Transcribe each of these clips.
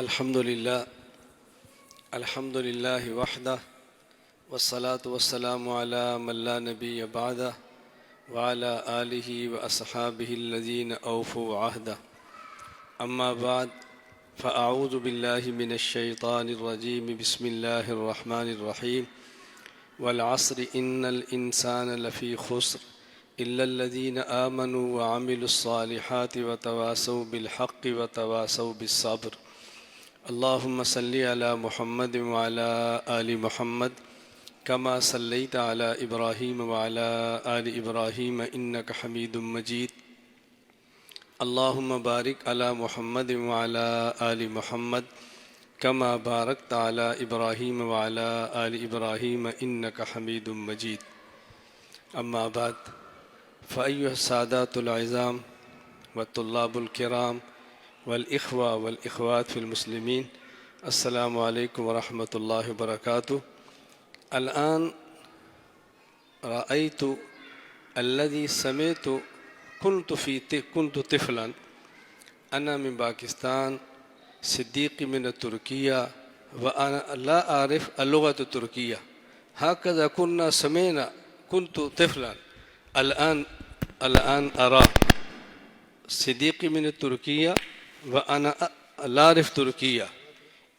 الحمد لله الحمد لله وحده والصلاة والسلام على من لا نبي بعده وعلى آله وأصحابه الذين أوفوا عهده أما بعد فأعوذ بالله من الشيطان الرجيم بسم الله الرحمن الرحيم والعصر إن الإنسان لفي خسر إلا الذين آمنوا وعملوا الصالحات وتواصوا بالحق وتواصوا بالصبر اللهم صل على محمد وعلى آل محمد كما صليت على إبراهيم وعلى آل إبراهيم إنك حميد مجيد اللهم بارك على محمد وعلى آل محمد كما باركت على إبراهيم وعلى آل إبراهيم إنك حميد مجيد أما بعد فأيها السادات العظام والطلاب الكرام والإخوة والإخوات في المسلمين السلام عليكم ورحمة الله وبركاته. الآن رأيت الذي سمعت كنت طفلا. أنا من باكستان، صديقي من تركيا، وأنا لا أعرف اللغة التركية. هكذا كنا سمعنا. كنت طفلا. الآن أرى صديقي من تركيا وأنا لا أعرف تركيا.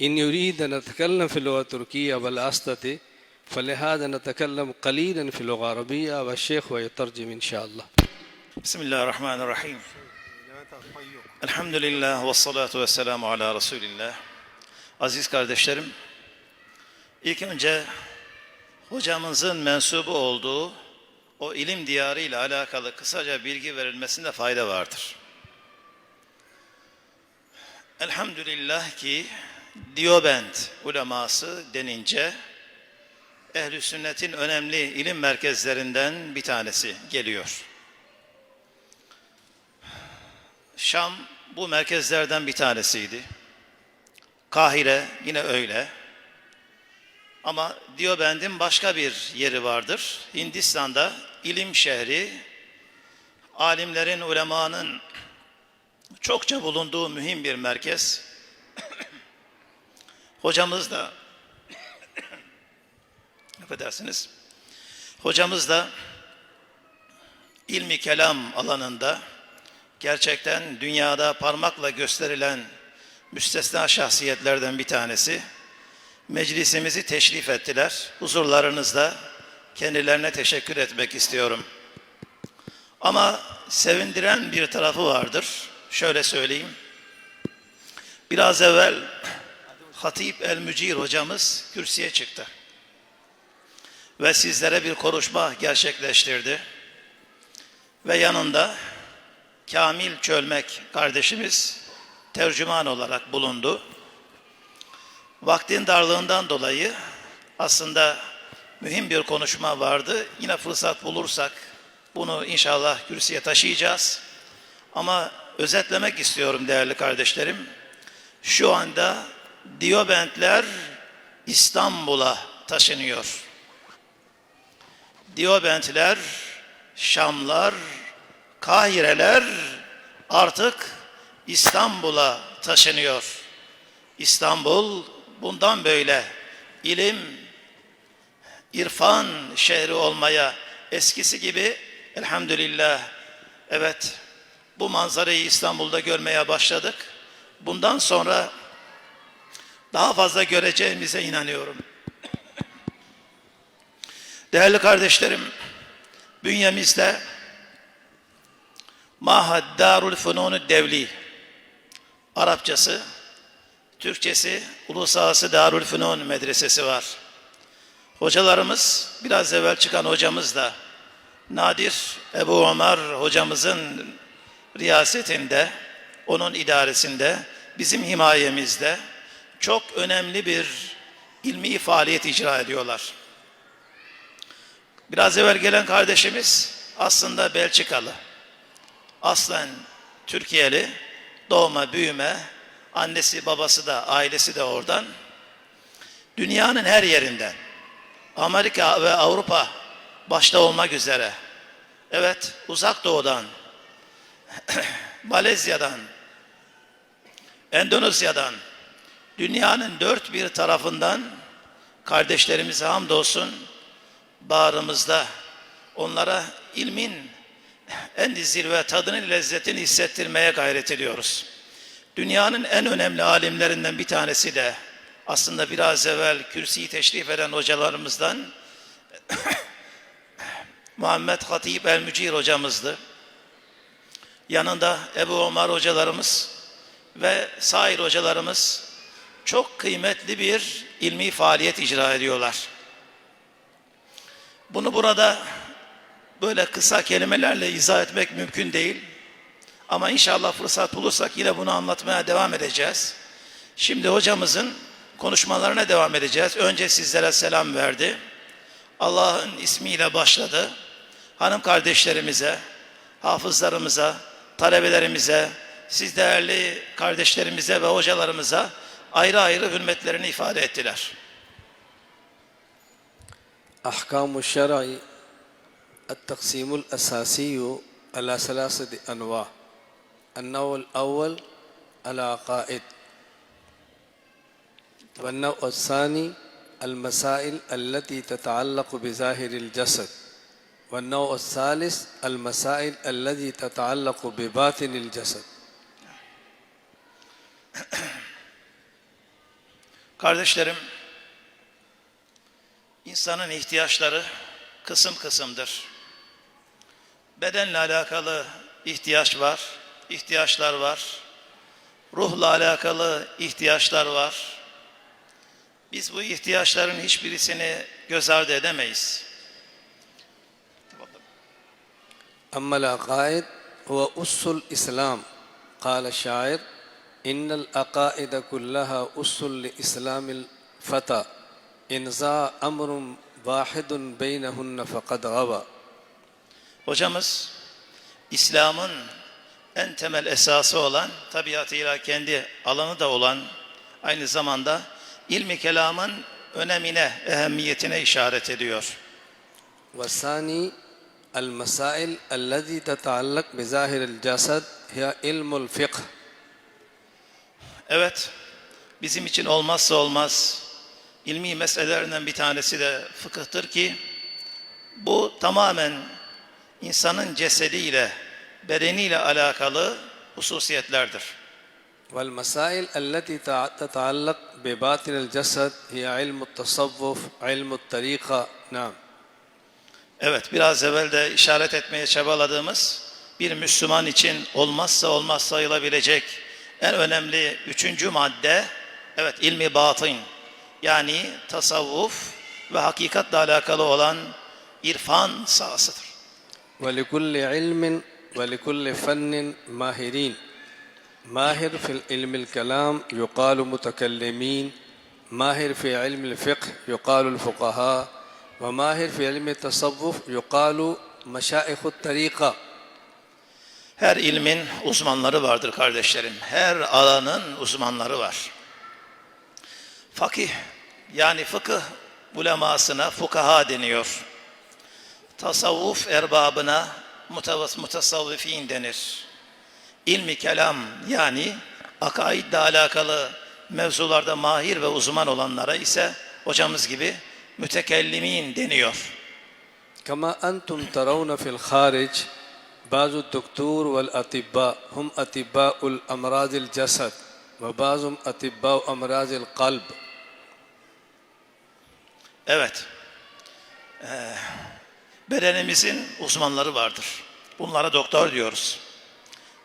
إن يريد أن نتكلم في اللغة التركية ولا أستطيع، فلهذا نتكلم قليلا في اللغة العربية والشيخ ويترجم إن شاء الله. بسم الله الرحمن الرحيم. Elhamdülillah ve salatu ve selamu ala Resulillah. Aziz kardeşlerim, ilk önce hocamızın mensubu olduğu o ilim diyarı ile alakalı kısaca bilgi verilmesinde fayda vardır. Elhamdülillah ki Diobend uleması denince ehl-i sünnetin önemli ilim merkezlerinden bir tanesi geliyor. Şam bu merkezlerden bir tanesiydi. Kahire yine öyle. Ama Diobend'in başka bir yeri vardır. Hindistan'da ilim şehri, alimlerin, ulemanın çokça bulunduğu mühim bir merkez. Hocamız da affedersiniz. Hocamız da ilmi kelam alanında gerçekten dünyada parmakla gösterilen müstesna şahsiyetlerden bir tanesi. Meclisimizi teşrif ettiler. Huzurlarınızda kendilerine teşekkür etmek istiyorum. Ama sevindiren bir tarafı vardır. Şöyle söyleyeyim. Biraz evvel Hatip el-Mücir hocamız kürsüye çıktı. Ve sizlere bir konuşma gerçekleştirdi. Ve yanında Kamil Çölmek kardeşimiz tercüman olarak bulundu. Vaktin darlığından dolayı aslında mühim bir konuşma vardı. Yine fırsat bulursak bunu inşallah kürsüye taşıyacağız. Ama özetlemek istiyorum değerli kardeşlerim. Şu anda Diobendler İstanbul'a taşınıyor. Diobendler, Şamlar, Kahireler artık İstanbul'a taşınıyor. İstanbul bundan böyle ilim, irfan şehri olmaya eskisi gibi elhamdülillah evet bu manzarayı İstanbul'da görmeye başladık. Bundan sonra daha fazla göreceğimize inanıyorum. Değerli kardeşlerim, bünyemizde Mahad Darul Funun Devli, Arapçası, Türkçesi Uluslararası Darul Funun Medresesi var. Hocalarımız, biraz evvel çıkan hocamız da Nadir Ebu Ömer hocamızın riyasetinde, onun idaresinde, bizim himayemizde çok önemli bir ilmi faaliyet icra ediyorlar. Biraz evvel gelen kardeşimiz aslında Belçikalı. Aslen Türkiye'li, doğma büyüme, annesi babası da ailesi de oradan. Dünyanın her yerinden, Amerika ve Avrupa başta olmak üzere, evet uzak doğudan, Malezya'dan, Endonezya'dan, Dünyanın dört bir tarafından kardeşlerimize hamdolsun bağrımızda onlara ilmin en zirve tadını, lezzetini hissettirmeye gayret ediyoruz. Dünyanın en önemli alimlerinden bir tanesi de aslında biraz evvel kürsüyü teşrif eden hocalarımızdan Muhammed Hatip el-Mücir hocamızdı. Yanında Ebu Ömer hocalarımız ve sair hocalarımız çok kıymetli bir ilmi faaliyet icra ediyorlar. Bunu burada böyle kısa kelimelerle izah etmek mümkün değil. Ama inşallah fırsat bulursak yine bunu anlatmaya devam edeceğiz. Şimdi hocamızın konuşmalarına devam edeceğiz. Önce sizlere selam verdi. Allah'ın ismiyle başladı. Hanım kardeşlerimize, hafızlarımıza, talebelerimize, siz değerli kardeşlerimize ve hocalarımıza ayrı ayrı hürmetlerini ifade ettiler. أحكام الشرع التقسيم الأساسي على ثلاثة أنواع. النوع الأول العقائد، والنوع الثاني المسائل التي تتعلق بظاهر الجسد، والنوع الثالث المسائل التي تتعلق بباطن الجسد. Kardeşlerim, insanın ihtiyaçları kısım kısımdır. Bedenle alakalı ihtiyaçlar var. Ruhla alakalı ihtiyaçlar var. Biz bu ihtiyaçların hiçbirisini göz ardı edemeyiz. أما العقائد هو أس الإسلام. قال الشاعر إن العقائد كلها أس لإسلام الفتى إن ذا أمر واحد بينهن فقد غوى. Hocamız İslam'ın en temel esası olan, tabiatıyla kendi alanı da olan, aynı zamanda ilmi kelamın önemine, ehemmiyetine işaret ediyor. والثاني المسائل التي تتعلق بظاهر الجسد هي علم الفقه. Evet, bizim için olmazsa olmaz ilmi meselelerinden bir tanesi de fıkıhtır ki bu tamamen insanın cesediyle, bedeniyle alakalı hususiyetlerdir. والمسائل التي تتعلق بباطن الجسد هي علم التصوف علم الطريقة. نعم. Evet, biraz evvel de işaret etmeye çabaladığımız bir Müslüman için olmazsa olmaz sayılabilecek en önemli üçüncü madde, evet, ilmi batın, yani tasavvuf ve hakikatle alakalı olan irfan sahasıdır. ولكل علم ولكل فن ماهرين. ماهر في علم الكلام يقال متكلمين، ماهر في علم الفقه يقال الفقهاء، وماهر في علم التصوف يقال مشايخ الطريقة. Her ilmin uzmanları vardır kardeşlerim. Her alanın uzmanları var. Fakih, yani fıkıh ulemasına fukaha deniyor. Tasavvuf erbabına mutasavvifin denir. İlmi kelam, yani akaidle alakalı mevzularda mahir ve uzman olanlara ise hocamız gibi mütekellimin deniyor. كما أنتم ترون في الخارج بعض الدكتور والأطباء هم أطباء الأمراض الجسد وبعضهم أطباء أمراض القلب. Evet. Bedenimizin uzmanları vardır. Bunlara doktor diyoruz.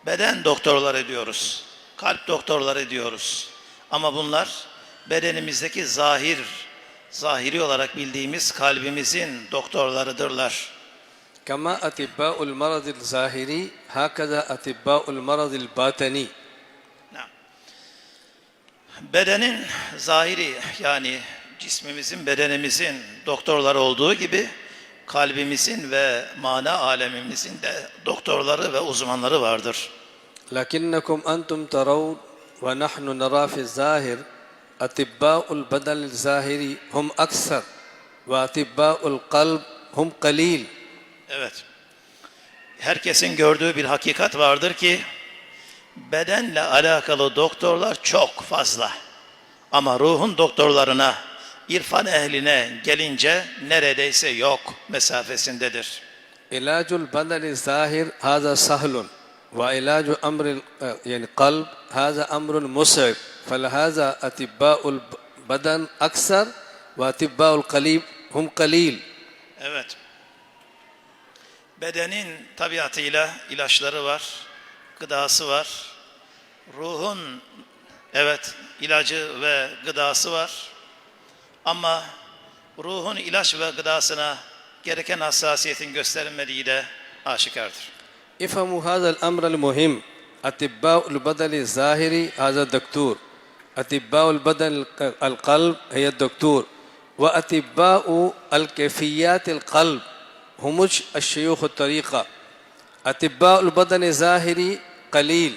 Beden doktorları diyoruz. Kalp doktorları diyoruz. Ama bunlar bedenimizdeki zahiri olarak bildiğimiz kalbimizin doktorlarıdırlar. كما أطباء المرض الظاهري هكذا أطباء المرض الباطني. Bedenin zahiri, yani cismimizin, bedenimizin doktorları olduğu gibi kalbimizin ve mana alemimizin de doktorları ve uzmanları vardır. لكنكم أنتم ترون ونحن نرى في الظاهر أطباء البدن الظاهري هم أكثر وأطباء القلب هم قليل. Evet. Herkesin gördüğü bir hakikat vardır ki bedenle alakalı doktorlar çok fazla. Ama ruhun doktorlarına, irfan ehline gelince neredeyse yok mesafesindedir. علاج البدن الظاهر هذا سهل وعلاج أمر يعني قلب هذا أمر مصعب فلهذا أطباء البدن أكثر وأطباء القلب هم قليل. Evet. Bedenin tabiatıyla ilaçları var, gıdası var. Ruhun evet ilacı ve gıdası var. Ama ruhun ilaç ve gıdasına gereken hassasiyetin gösterilmediği de aşikardır. افهموا هذا الأمر المهم. أطباء البدن الظاهري هذا الدكتور، أطباء البدن القلب هي الدكتور، وأطباء الكيفيات القلب هم الشيوخ الطريقة. أطباء البدن الظاهري قليل،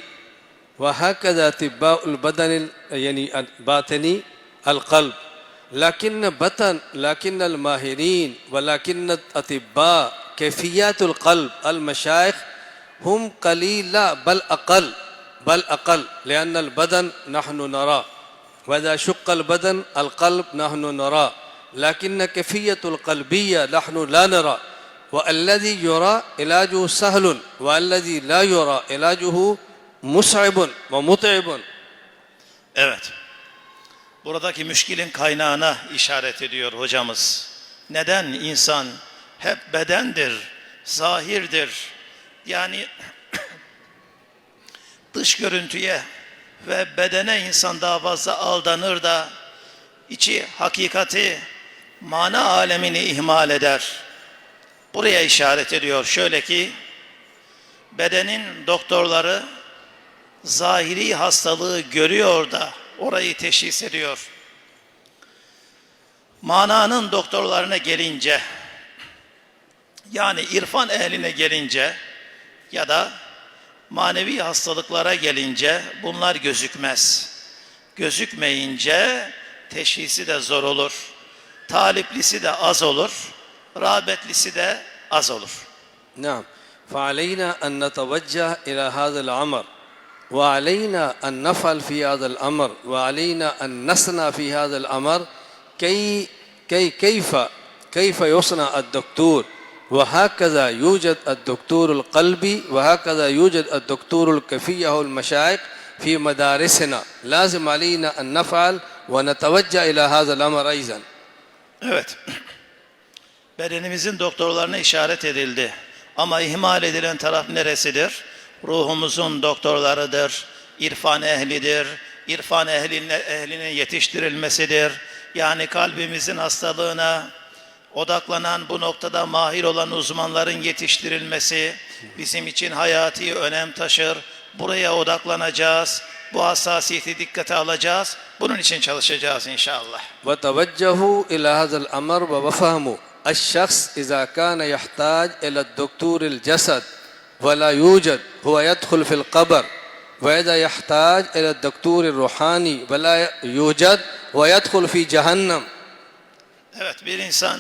وهكذا أطباء البدن يعني الباطني القلب. لكن الماهرين ولكن الأطباء كيفيات القلب المشايخ هم قليل لا بل أقل لأن البدن نحن نراه وإذا شق البدن القلب نحن نراه لكن كيفية القلبية نحن لا نرى والذي يرى علاجه سهل والذي لا يرى علاجه مصعب ومتعب. Evet. Buradaki müşkilin kaynağına işaret ediyor hocamız. Neden insan hep bedendir, zahirdir? Yani dış görüntüye ve bedene insan daha fazla aldanır da içi hakikati, mana alemini ihmal eder. Buraya işaret ediyor. Şöyle ki bedenin doktorları zahiri hastalığı görüyor da orayı teşhis ediyor. Mananın doktorlarına gelince yani irfan ehline gelince ya da manevi hastalıklara gelince bunlar gözükmez. Gözükmeyince teşhisi de zor olur. Taliplisi de az olur. Rağbetlisi de az olur. نعم فعلينا أن نتوجه إلى هذا الأمر وعلينا أن نفعل في هذا الأمر وعلينا أن نصنع في هذا الأمر كيف يصنع الدكتور وهكذا يوجد الدكتور القلبي وهكذا يوجد الدكتور الكفية والمشايخ في مدارسنا لازم علينا أن نفعل ونتوجه إلى هذا الأمر أيضا. Evet. Bedenimizin doktorlarına işaret edildi. Ama ihmal edilen taraf neresidir? Ruhumuzun doktorlarıdır. İrfan ehlidir. İrfan ehlinin yetiştirilmesidir. Yani kalbimizin hastalığına odaklanan bu noktada mahir olan uzmanların yetiştirilmesi bizim için hayati önem taşır. Buraya odaklanacağız. Bu hassasiyeti dikkate alacağız. Bunun için çalışacağız inşallah. وتوجهوا إلى هذا الأمر وفهموا الشخص إذا كان يحتاج إلى الدكتور الجسد ولا يوجد هو يدخل في القبر وإذا يحتاج إلى الدكتور الروحاني ولا يوجد ويدخل في جهنم. Evet, bir insan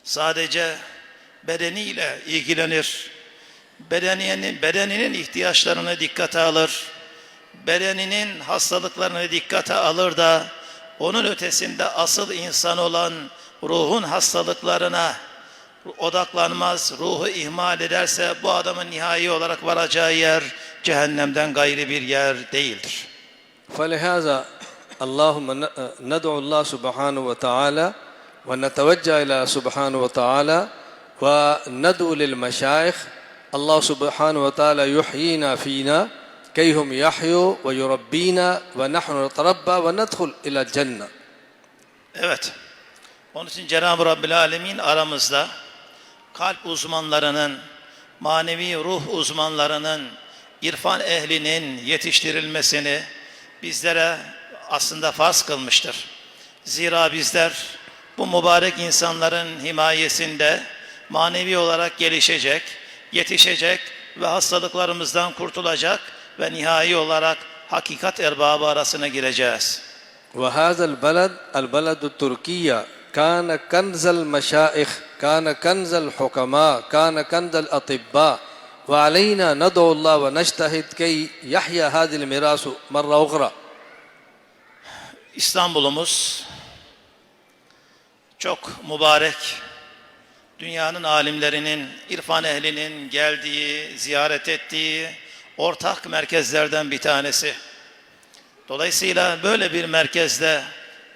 sadece bedeniyle ilgilenir. Bedeninin ihtiyaçlarını dikkate alır. Bedeninin hastalıklarını dikkate alır da onun ötesinde asıl insan olan ruhun hastalıklarına odaklanmaz, ruhu ihmal ederse bu adamın nihai olarak varacağı yer cehennemden gayri bir yer değildir. فلهذا اللهم ندعو الله سبحانه وتعالى ونتوجه إلى سبحانه وتعالى وندعو للمشايخ الله سبحانه وتعالى يحيينا فينا كي هم يحيوا ويربينا ونحن نتربى وندخل إلى الجنة. Evet. Onun için Cenab-ı Rabbil Alemin aramızda kalp uzmanlarının, manevi ruh uzmanlarının, irfan ehlinin yetiştirilmesini bizlere aslında farz kılmıştır. Zira bizler bu mübarek insanların himayesinde manevi olarak gelişecek, yetişecek ve hastalıklarımızdan kurtulacak ve nihai olarak hakikat erbabı arasına gireceğiz. وهذا البلد التركية كان كنز المشايخ كان كنز الحكماء كان كنز الأطباء وعلينا ندعو الله ونجتهد كي يحيا هذا الميراث مرة أخرى. İstanbul'umuz çok mübarek, dünyanın alimlerinin, irfan ehlinin geldiği, ziyaret ettiği ortak merkezlerden bir tanesi. Dolayısıyla böyle bir merkezde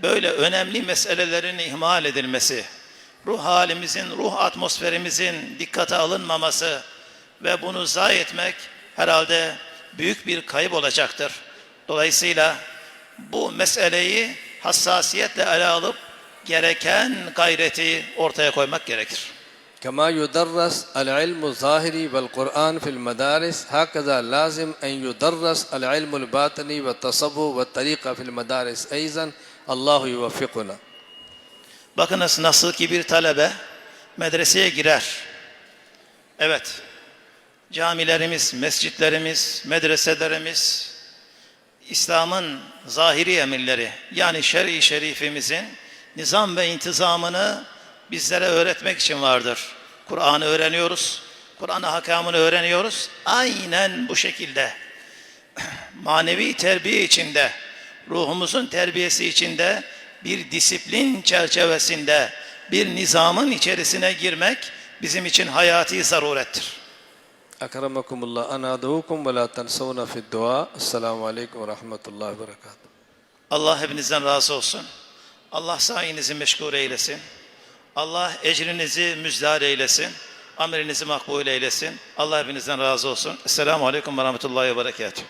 böyle önemli meselelerin ihmal edilmesi, ruh halimizin, ruh atmosferimizin dikkate alınmaması ve bunu zayi etmek herhalde büyük bir kayıp olacaktır. Dolayısıyla bu meseleyi hassasiyetle ele alıp gereken gayreti ortaya koymak gerekir. كما يدرس العلم الظاهري والقرآن في المدارس هكذا لازم أن يدرس العلم الباطني والتصوف والطريقة في المدارس أيضا الله يوفقنا. Bakınız nasıl ki bir talebe medreseye girer. Evet, camilerimiz, mescitlerimiz, medreselerimiz, İslam'ın zahiri emirleri yani şer'i şerifimizin nizam ve intizamını bizlere öğretmek için vardır. Kur'an'ı öğreniyoruz, Kur'an hakamını öğreniyoruz. Aynen bu şekilde manevi terbiye içinde, ruhumuzun terbiyesi içinde bir disiplin çerçevesinde, bir nizamın içerisine girmek bizim için hayati zarurettir. أكرمكم الله أنا أدعوكم ولا تنسونا في الدعاء السلام عليكم ورحمة الله وبركاته. Allah hepinizden razı olsun. Allah sayenizi meşgul eylesin. Allah ecrinizi müzdar eylesin. Amelinizi makbul eylesin. Allah hepinizden razı olsun. Esselamu Aleyküm ve Rahmetullahi ve Berekatuhu.